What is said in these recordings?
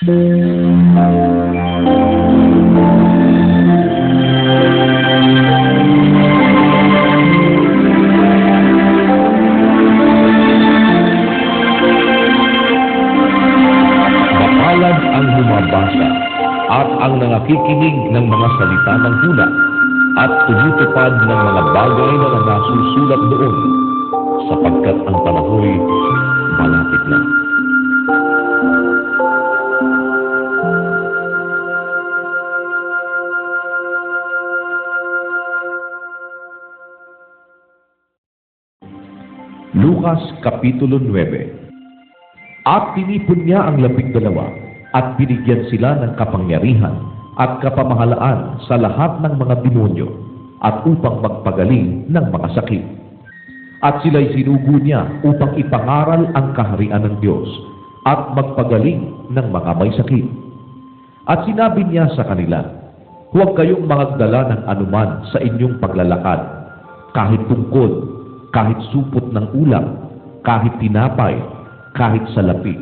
Mapalad ang bumabasa at ang nangakikinig ng mga salita ng hula at tumutupad ng mga bagay na nasusulat doon, sapagkat ang panahoy malapit na. Lucas Kapitulo 9. At tinipon niya ang 12 at binigyan sila ng kapangyarihan at kapamahalaan sa lahat ng mga demonyo at upang magpagaling ng mga sakit. At sila'y sinugo niya upang ipangaral ang kaharian ng Diyos at magpagaling ng mga may sakit. At sinabi niya sa kanila, huwag kayong magdala ng anuman sa inyong paglalakad, kahit tungkod, kahit supot ng ulam, kahit tinapay, kahit salapi,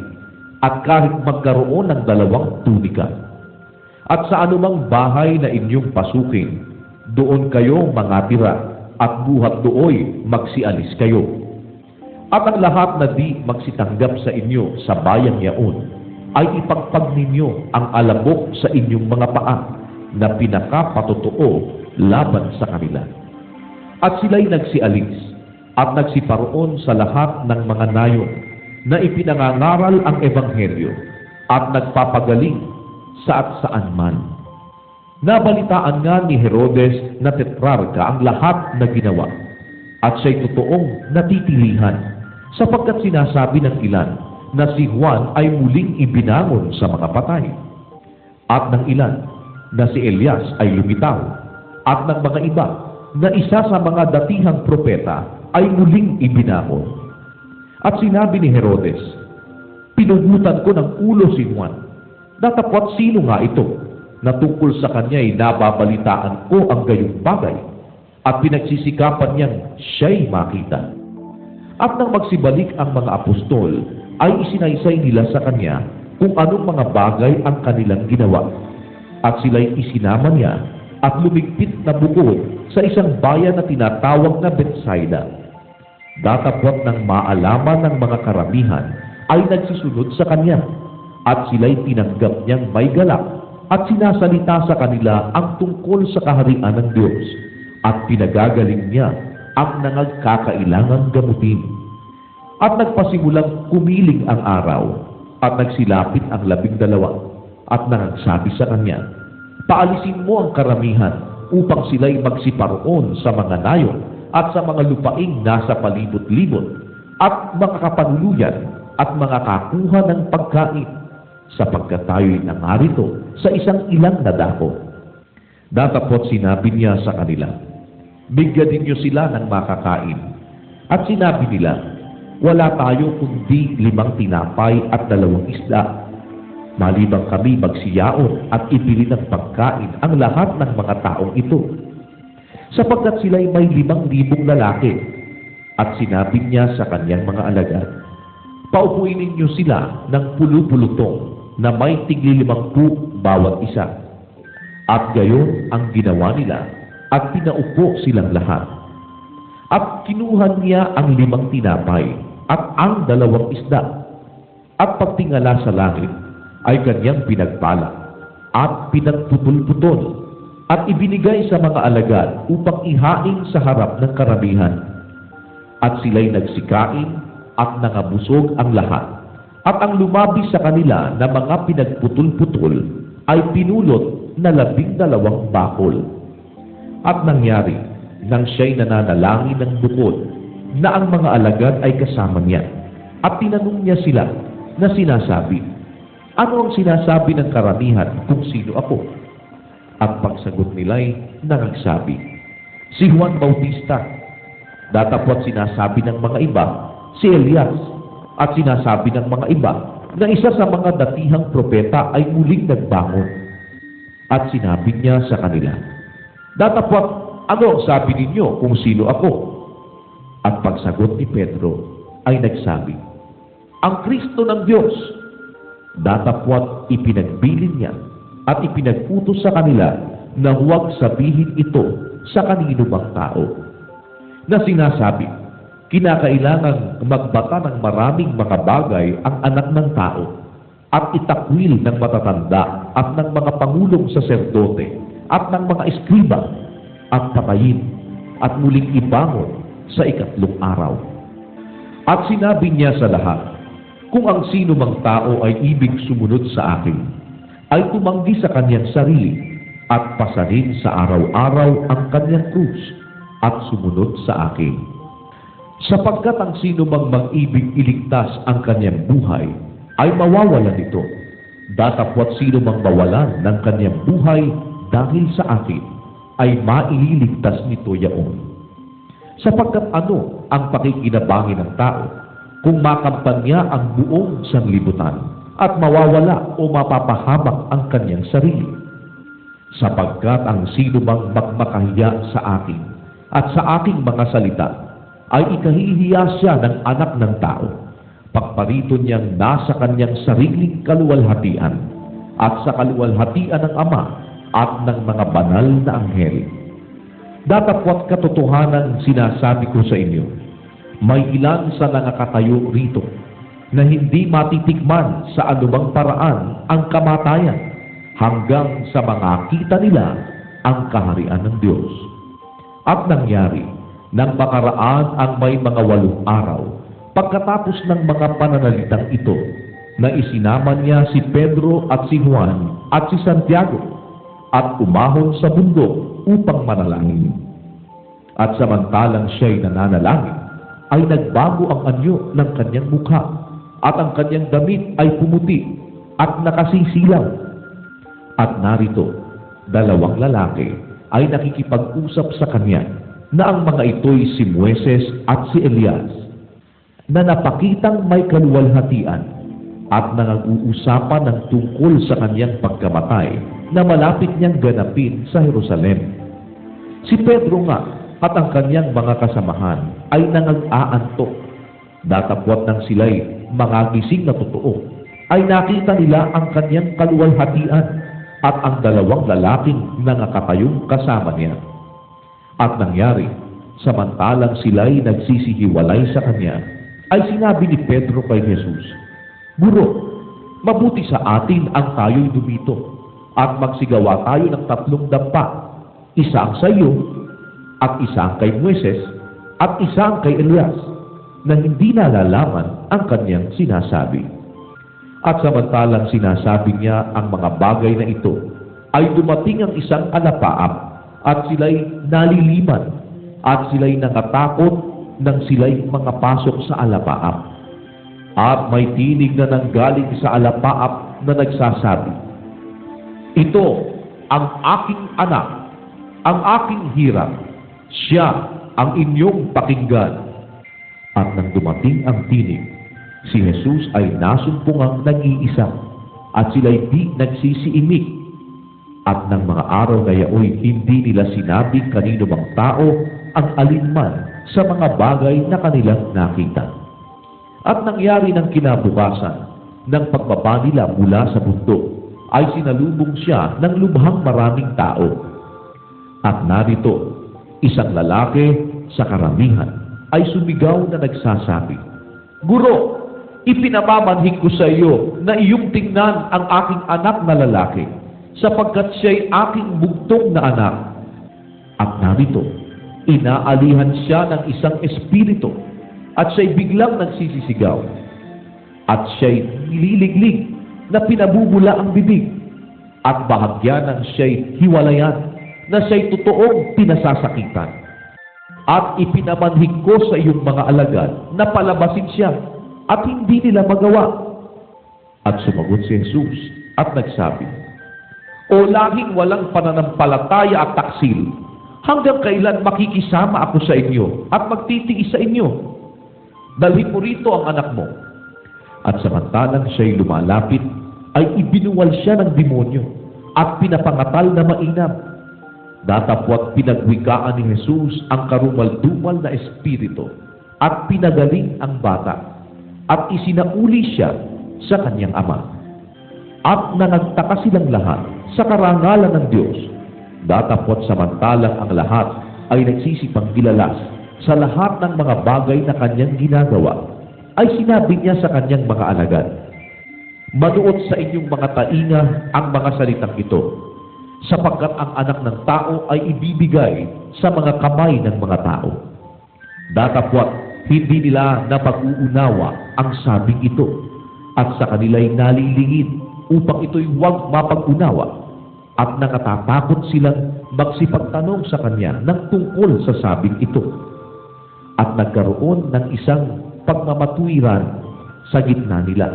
at kahit magkaroon ng 2 tunika. At sa anumang bahay na inyong pasukin, doon kayo mangatira, at buhat dooy magsialis kayo. At ang lahat na di magsitanggap sa inyo sa bayang yaon, ay ipagpag ninyo ang alabok sa inyong mga paa, na pinakapatotoo laban sa kanila. At sila'y nagsialis, at nagsiparoon sa lahat ng mga nayon, na ipinangangaral ang ebanghelyo at nagpapagaling saan man. Nabalitaan nga ni Herodes na tetrarca ang lahat na ginawa, at siya'y totoong natitilihan, sapagkat sinasabi ng ilan na si Juan ay muling ibinangon sa mga patay, at ng ilan na si Elias ay lumitaw, at ng mga iba na isa sa mga datihang propeta ay muling ibinangon. At sinabi ni Herodes, pinugutan ko ng ulo si Juan. Datapwat sino nga ito, na tungkol sa kanya'y nababalitaan ko ang gayong bagay, at pinagsisikapan niyang siya'y makita. At nang magsibalik ang mga apostol, ay isinaysay nila sa kanya kung anong mga bagay ang kanilang ginawa. At sila'y isinama niya at lumigpit na bukod sa isang bayan na tinatawag na Bethsaida. Datapwat ng maalaman ng mga karamihan ay nagsisunod sa kanya, at sila'y tinanggap niyang may galak at sinasalita sa kanila ang tungkol sa kaharian ng Diyos, at pinagagaling niya ang nangagkakailangan gamutin. At nagpasimulang kumiling ang araw, at nagsilapit ang 12, at nangagsabi sa kanya, paalisin mo ang karamihan upang sila'y magsiparoon sa mga nayon at sa mga lupaing nasa palibot-libot, at mga kapanuluyan at mga kakuha ng pagkain, sapagkat tayo'y nangarito sa isang ilang na dako. Datapot sinabi niya sa kanila, bigyan ninyo sila ng makakain. At sinabi nila, wala tayo kundi 5 tinapay at 2 isda. Malibang kami magsiyaon at ibili ng pagkain ang lahat ng mga taong ito, sapagkat sila'y may 5,000 lalaki. At sinabi niya sa kanyang mga alagad, paupuin ninyo sila ng pulu-pulutong na may tigli 50 bawat isa. At gayon ang ginawa nila, at pinaupo silang lahat. At kinuha niya ang 5 tinapay at ang 2 isda, at pagtingala sa langit ay kanyang pinagpala at pinagputol-putol, at ibinigay sa mga alagad upang ihain sa harap ng karamihan. At sila'y nagsikain at nangabusog ang lahat. At ang lumabi sa kanila na mga pinagputol-putol ay pinulot na 12 bakol. At nangyari, nang siya'y nananalangin ng bukod, na ang mga alagad ay kasama niya. At tinanong niya sila na sinasabi, ano ang sinasabi ng karamihan kung sino ako? At pagsagot nila'y nangagsabi, si Juan Bautista. Datapwat sinasabi ng mga iba, si Elias. At sinasabi ng mga iba na isa sa mga datihang propeta ay muling nagbangon. At sinabi niya sa kanila, datapwat, ano ang sabi ninyo kung sino ako? At pagsagot ni Pedro ay nagsabi, ang Kristo ng Diyos. Datapwat ipinagbilin niya at ipinag-utos sa kanila na huwag sabihin ito sa kanino mang tao, na sinasabi, kinakailangang magbata ng maraming mga bagay ang anak ng tao at itakwil ng matatanda at ng mga pangulong saserdote at ng mga eskriba at patayin at muling ibangon sa ikatlong araw. At sinabi niya sa lahat, kung ang sino mang tao ay ibig sumunod sa akin, ay tumanggi sa kanyang sarili at pasanin sa araw-araw ang kanyang krus at sumunod sa akin. Sapagkat ang sino mang mag-ibig iligtas ang kanyang buhay, ay mawawalan nito. Datapwat sino mang mawalan ng kanyang buhay dahil sa akin, ay maililigtas nito yaon. Sapagkat ano ang pakikinabangin ng tao kung makamtan niya ang buong sanlibutan at mawawala o mapapahamak ang kanyang sarili? Sapagkat ang sino mang magmakahiya sa akin at sa aking mga salita, ay ikahihiya siya ng anak ng tao, pagparito niyang nasa kanyang sariling kaluwalhatian at sa kaluwalhatian ng Ama at ng mga banal na anghel. Datapwat katotohanan sinasabi ko sa inyo, may ilan sa nangakatayo rito na hindi matitikman sa anumang paraan ang kamatayan hanggang sa makita nila ang kaharian ng Diyos. At nangyari, nang makaraan ang may mga 8 araw, pagkatapos ng mga pananalitang ito, na isinama niya si Pedro at si Juan at si Santiago, at umahon sa bundok upang manalangin. At samantalang siya'y nananalangin, ay nagbago ang anyo ng kanyang mukha, at ang kanyang damit ay pumuti at nakasisilaw. At narito, 2 lalaki ay nakikipag-usap sa kanya, na ang mga ito'y si Moises at si Elias, na napakitang may kaluwalhatian at nang-uusapan ng tungkol sa kanyang pagkamatay na malapit niyang ganapin sa Jerusalem. Si Pedro nga at ang kanyang mga kasamahan ay nangag-aantok. Datapwat nang sila'y mga gising na totoo, ay nakita nila ang kanyang kaluwalhatian at ang 2 lalaking nangakatayong kasama niya. At nangyari, samantalang sila'y nagsisihiwalay sa kanya, ay sinabi ni Pedro kay Jesus, Guro, mabuti sa atin ang tayo'y dumito, at magsigawa tayo ng 3 dampa, isa ang sa iyo, at isa ang kay Moises, at isa ang kay Elias, na hindi nalalaman ang kanyang sinasabi. At samantalang sinasabi niya ang mga bagay na ito, ay dumating ang isang alapaap, at sila'y naliliman, at sila'y nakatakot nang sila'y makapasok sa alapaap. At may tinig na nanggaling sa alapaap na nagsasabi, Ito ang aking anak, ang aking hirang, siya ang inyong pakinggan. At nang dumating ang tinig, si Jesus ay nasumpungang nag-iisa, at sila'y di nagsisiimik. At ng mga araw na yaoy, hindi nila sinabi kanino mang tao ang alinman sa mga bagay na kanilang nakita. At nangyari ng kinabukasan, ng pagbaba nila mula sa bundok, ay sinalubong siya ng lubhang maraming tao. At narito, isang lalaki sa karamihan ay sumigaw na nagsasabi, Guro, ipinamamanhik ko sa iyo na iyong tingnan ang aking anak na lalaki, sapagkat siya'y aking bugtong na anak. At narito, inaalihan siya ng isang espiritu, at siya'y biglang nagsisisigaw. At siya'y nililiglig na pinabubula ang bibig, at bahagya ng siya'y hiwalayan, na siya'y totoong pinasasakitan. At ipinamanhik ko sa iyong mga alagad na palabasin siya, at hindi nila magawa. At sumagot si Jesus at nagsabi, O laging walang pananampalataya at taksil, hanggang kailan makikisama ako sa inyo at magtitiis sa inyo? Dalhin mo rito ang anak mo. At samantalang siya'y lumalapit, ay ibinuwal siya ng demonyo at pinapangatal na mainam. Datapwat pinagwikaan ni Jesus ang karumal-dumal na espiritu at pinagaling ang bata at isinauli siya sa kanyang ama. At nangagtaka silang lahat sa karangalan ng Diyos. Datapwat samantalang ang lahat ay nagsisipang gilalas sa lahat ng mga bagay na kanyang ginagawa, ay sinabi niya sa kanyang mga alagad, "Manuot sa inyong mga tainga ang mga salitang ito, sapagkat ang anak ng tao ay ibibigay sa mga kamay ng mga tao." Datapwat hindi nila napag-uunawa ang sabing ito, at sa kanila'y nalilingid upang ito'y huwag mapag-unawa, at nangatatakot silang magsipagtanong sa kanya ng tungkol sa sabing ito. At nagkaroon ng isang pagmamatuwiran sa gitna nila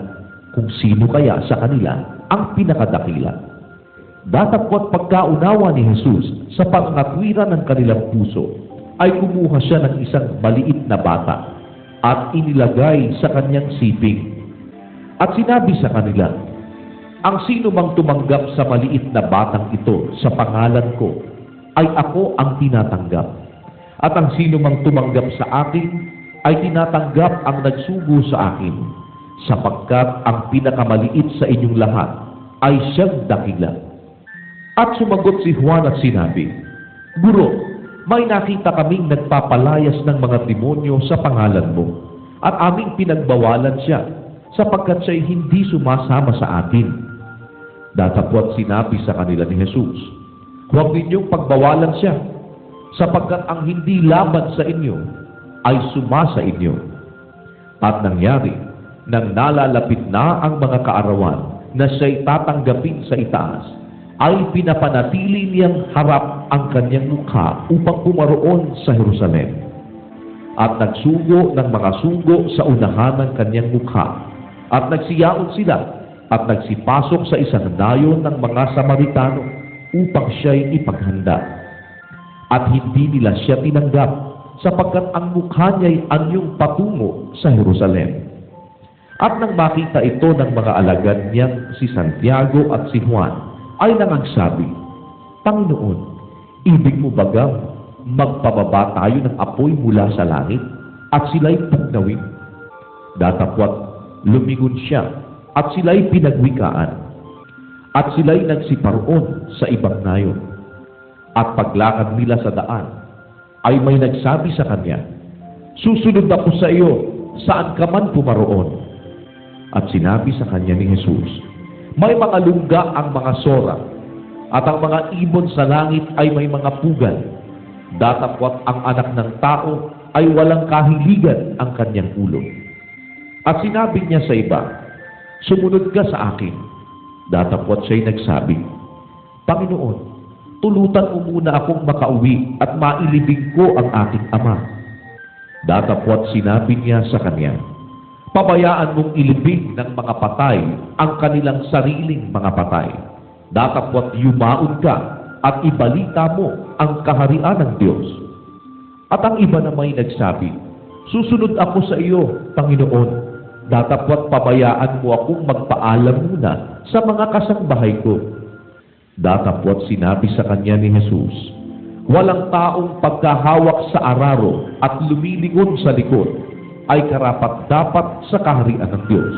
kung sino kaya sa kanila ang pinakadakila. Datapwat pagkaunawa ni Jesus sa pangatwiran ng kanilang puso, ay kumuha siya ng isang maliit na bata at inilagay sa kanyang siping. At sinabi sa kanila, "Ang sino mang tumanggap sa maliit na batang ito sa pangalan ko, ay ako ang tinatanggap. At ang sino mang tumanggap sa akin, ay tinatanggap ang nagsugo sa akin, sapagkat ang pinakamaliit sa inyong lahat ay siyang dakila." At sumagot si Juan at sinabi, "Guro, may nakita kaming nagpapalayas ng mga demonyo sa pangalan mo, at aming pinagbawalan siya, sapagkat siya'y hindi sumasama sa atin." Datapwat sinabi sa kanila ni Jesus, "Huwag ninyong pagbawalan siya, sapagkat ang hindi laban sa inyo ay sumasa inyo." At nangyari, nang nalalapit na ang mga kaarawan na siya'y tatanggapin sa itaas, ay pinapanatili niyang harap ang kanyang mukha upang pumaroon sa Jerusalem. At nagsugo ng mga sugo sa unahan ng kanyang mukha, at nagsiyaon sila, at nagsipasok sa isang dayon ng mga Samaritano upang siya'y ipaghanda. At hindi nila siya tinanggap, sapagkat ang mukha niya'y anyong patungo sa Jerusalem. At nang makita ito ng mga alagad niyang si Santiago at si Juan, ay nangagsabi, "Panginoon, ibig mo bagang magpababa tayo ng apoy mula sa langit, at sila'y pugnawin?" Datapwat lumingon siya, at sila'y pinagwikaan, at sila'y nagsiparoon sa ibang nayon. At paglakad nila sa daan, ay may nagsabi sa kanya, "Susunod ako sa iyo, saan ka man pumaroon." At sinabi sa kanya ni Jesus, "May mga lungga ang mga sora, at ang mga ibon sa langit ay may mga pugal. Datapwat ang anak ng tao ay walang kahiligan ang kanyang ulo." At sinabi niya sa iba, "Sumunod ka sa akin." Datapwat siya'y nagsabi, "Panginoon, tulutan mo muna akong makauwi at mailibing ko ang aking ama." Datapwat sinabi niya sa kanya, "Pabayaan mong ilibing ng mga patay ang kanilang sariling mga patay. Datapwat yumaon ka at ibalita mo ang kaharian ng Diyos." At ang iba na may nagsabi, "Susunod ako sa iyo, Panginoon. Datapwat pabayaan mo akong magpaalam muna sa mga kasangbahay ko." Datapwat sinabi sa kanya ni Jesus, "Walang taong pagkahawak sa araro at lumilingon sa likod ay karapat-dapat sa kaharian ng Diyos."